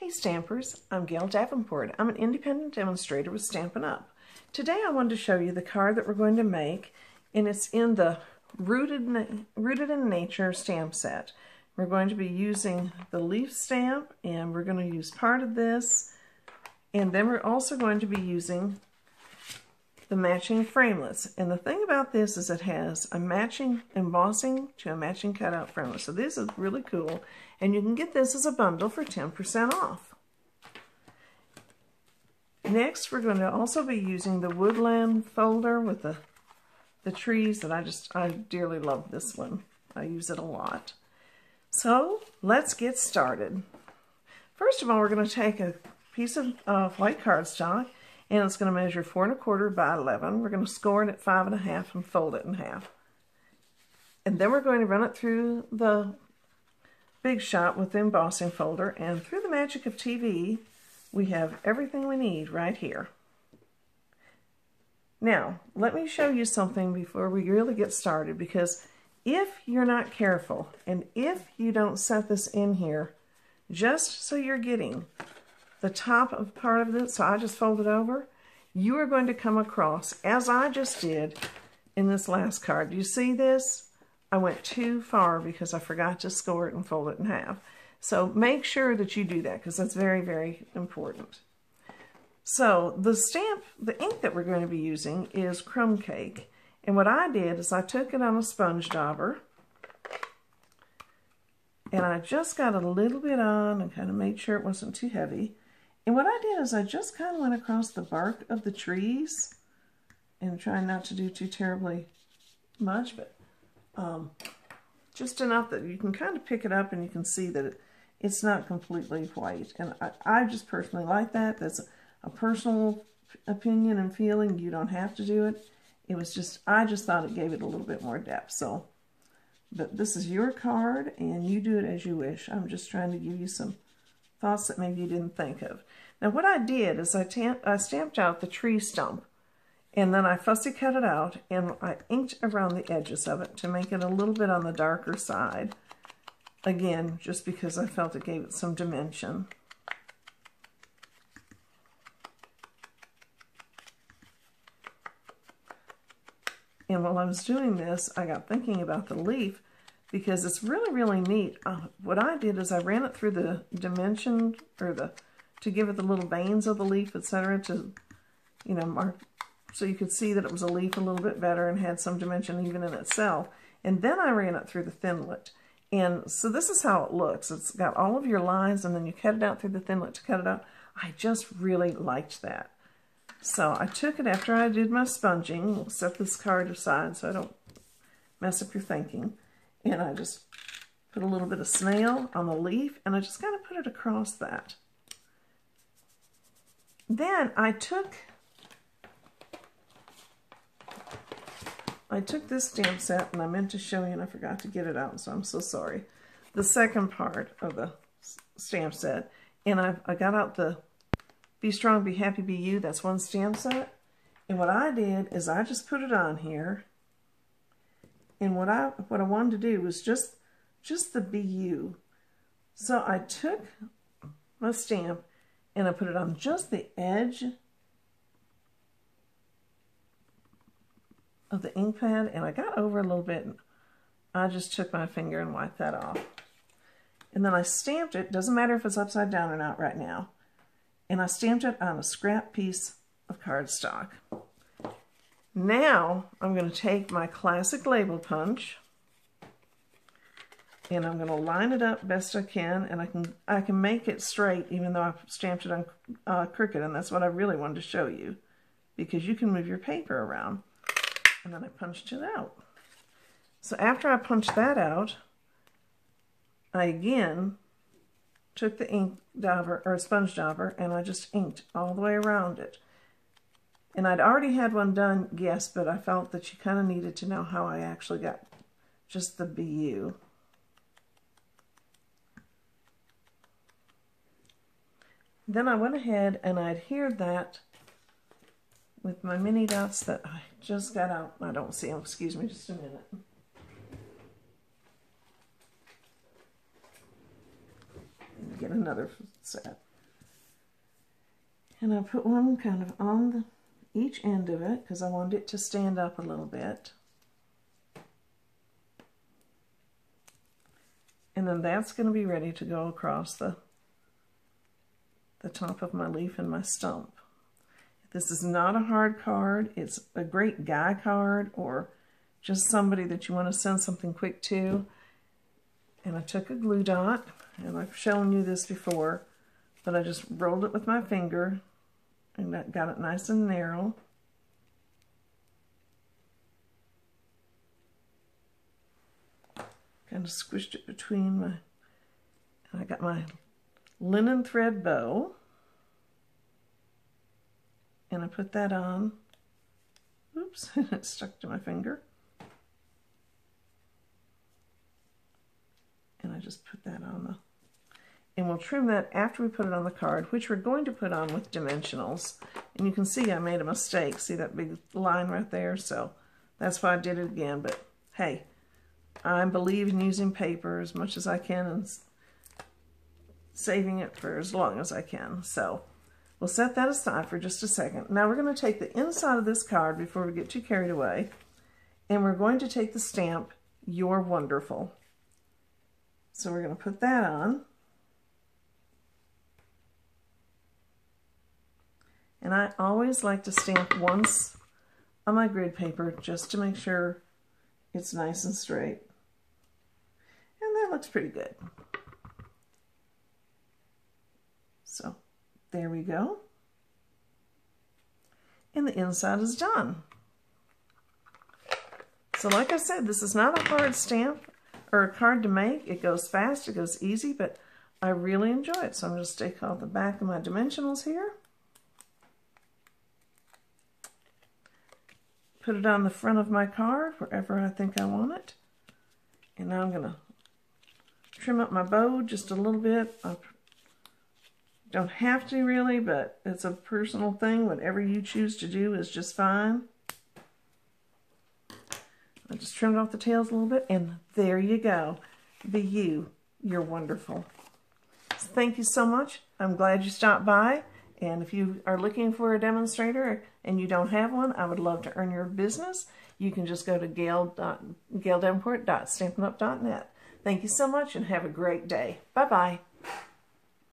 Hey Stampers, I'm Gail Davenport. I'm an independent demonstrator with Stampin' Up. Today I wanted to show you the card that we're going to make, and it's in the Rooted in Nature stamp set. We're going to be using the leaf stamp, and we're going to use part of this, and then we're also going to be using the matching framelits. And the thing about this is it has a matching embossing to a matching cutout framelit. So this is really cool, and you can get this as a bundle for 10% off. Next, we're going to also be using the woodland folder with the trees that I dearly love this one. I use it a lot. So let's get started. First of all, we're going to take a piece of white cardstock, and it's going to measure 4 1/4 by 11. We're going to score it at 5 1/2 and fold it in half. And then we're going to run it through the Big Shot with the embossing folder, and through the magic of TV, we have everything we need right here. Now, let me show you something before we really get started, because if you're not careful, and if you don't set this in here, just so you're getting the top of part of it, so I just fold it over, you are going to come across, as I just did in this last card. Do you see this? I went too far because I forgot to score it and fold it in half. So make sure that you do that, because that's very, very important. So the ink that we're going to be using is Crumb Cake. And what I did is I took it on a sponge dauber, and I just got a little bit on and kind of made sure it wasn't too heavy. And what I did is I just kind of went across the bark of the trees, and trying not to do too terribly much, but just enough that you can kind of pick it up and you can see that it's not completely white. And I just personally like that. That's a personal opinion and feeling. You don't have to do it. It was just, I just thought it gave it a little bit more depth. So, but this is your card, and you do it as you wish. I'm just trying to give you some thoughts that maybe you didn't think of. Now what I did is I stamped out the tree stump, and then I fussy cut it out, and I inked around the edges of it to make it a little bit on the darker side. Again, just because I felt it gave it some dimension. And while I was doing this, I got thinking about the leaf, because it's really, really neat. What I did is I ran it through the dimension, or to give it the little veins of the leaf, etc., to, you know, mark, so you could see that it was a leaf a little bit better and had some dimension even in itself. And then I ran it through the Thinlit. And so this is how it looks. It's got all of your lines, and then you cut it out through the Thinlit to cut it out. I just really liked that. So I took it after I did my sponging. We'll set this card aside so I don't mess up your thinking. And I just put a little bit of snail on the leaf, and I just kind of put it across that. Then I took this stamp set, and I meant to show you, and I forgot to get it out, so I'm so sorry. The second part of the stamp set, and I got out the Be Strong, Be Happy, Be You. That's one stamp set. And what I did is I just put it on here. And what I wanted to do was just the Be You. So I took my stamp and I put it on just the edge of the ink pad, and I got over a little bit, and I just took my finger and wiped that off. And then I stamped it. Doesn't matter if it's upside down or not right now. And I stamped it on a scrap piece of cardstock. Now I'm going to take my classic label punch, and I'm going to line it up best I can, and I can make it straight even though I've stamped it on crooked, and that's what I really wanted to show you, because you can move your paper around. And then I punched it out. So after I punched that out, I again took the ink dauber, or sponge dauber, and I just inked all the way around it. And I'd already had one done, yes, but I felt that you kind of needed to know how I actually got just the BU. Then I went ahead and I adhered that with my mini dots that I just got out. I don't see them. Excuse me just a minute. Get another set. And I put one kind of on each end of it because I wanted it to stand up a little bit. And then that's going to be ready to go across the top of my leaf and my stump. This is not a hard card. It's a great guy card or just somebody that you want to send something quick to. And I took a glue dot, and I've shown you this before, but I just rolled it with my finger and that got it nice and narrow. Kind of squished it between my, and I got my linen thread bow, and I put that on. Oops, it stuck to my finger. And I just put that on the, and we'll trim that after we put it on the card, which we're going to put on with dimensionals. And you can see I made a mistake. See that big line right there? So that's why I did it again. But hey, I believe in using paper as much as I can and saving it for as long as I can. So we'll set that aside for just a second. Now we're going to take the inside of this card before we get too carried away, and we're going to take the stamp, "You're Wonderful." So we're going to put that on. And I always like to stamp once on my grid paper just to make sure it's nice and straight. And that looks pretty good. So there we go. And the inside is done. So like I said, this is not a hard stamp or a card to make. It goes fast, it goes easy, but I really enjoy it. So I'm going to take off the back of my dimensionals here. Put it on the front of my card, wherever I think I want it. And now I'm going to trim up my bow just a little bit. I don't have to really, but it's a personal thing. Whatever you choose to do is just fine. I just trimmed off the tails a little bit, and there you go. You're wonderful. So thank you so much. I'm glad you stopped by. And if you are looking for a demonstrator and you don't have one, I would love to earn your business. You can just go to gaildavenport.stampinup.net. Thank you so much and have a great day. Bye-bye.